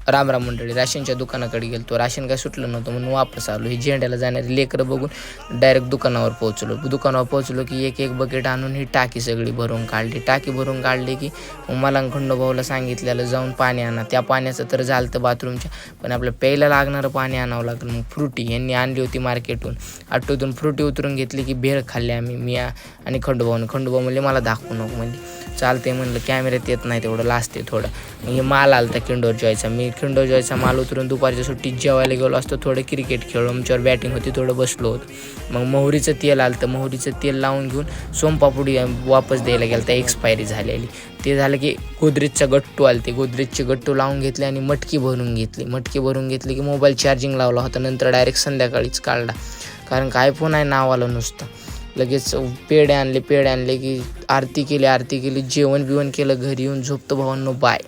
रामराम मंडळी, राशनच्या दुकानाकडे गेलो. राशन काय सुटलं नव्हतं म्हणून वापस आलो. ही झेंड्याला जाणारी लेकरं बघून डायरेक्ट दुकानावर पोहोचलो की एक बकेट आणून ही टाकी सगळी भरून काढली की मला खंडोबाला सांगितलेलं जाऊन पाणी आणा. त्या पाण्याचं तर झालं तर बाथरूमच्या, पण आपलं प्यायला लागणारं पाणी आणावं लागलं. मग फ्रुटी यांनी आणली होती मार्केटहून. ऑटोतून फ्रुटी उतरून घेतली की भेळ खाल्ली आम्ही, मी आणि खंडोबा म्हणले मला दाखवू नको. म्हणजे चालते म्हणलं, कॅमेऱ्यात येत नाही तेवढं, लाजते थोडं. मग माल आला होता किंडर जॉयचा. मी किंडर जॉयचा माल उतरून दुपारच्या सुट्टीत जेवायला गेलो असतो. थोडं क्रिकेट खेळलो, आमच्यावर बॅटिंग होती, थोडं बसलो होतो. मग मोहरीचं तेल आलं तर मोहरीचं तेल लावून घेऊन सोमपापडी वापस द्यायला गेलं तर एक्सपायरी झालेली. ते झालं की गोदरेजचा गट्टू आले, ते गोदरेजचे गट्टू लावून घेतले आणि मटकी भरून घेतली की मोबाईल चार्जिंग लावला होता. नंतर डायरेक्ट संध्याकाळीच काढला, कारण काय फोन आहे नावाला नुसतं. लगेच पेढे आणले की आरती केली, जेवण केलं, घरी येऊन झोपतो. भावांनो, बाय.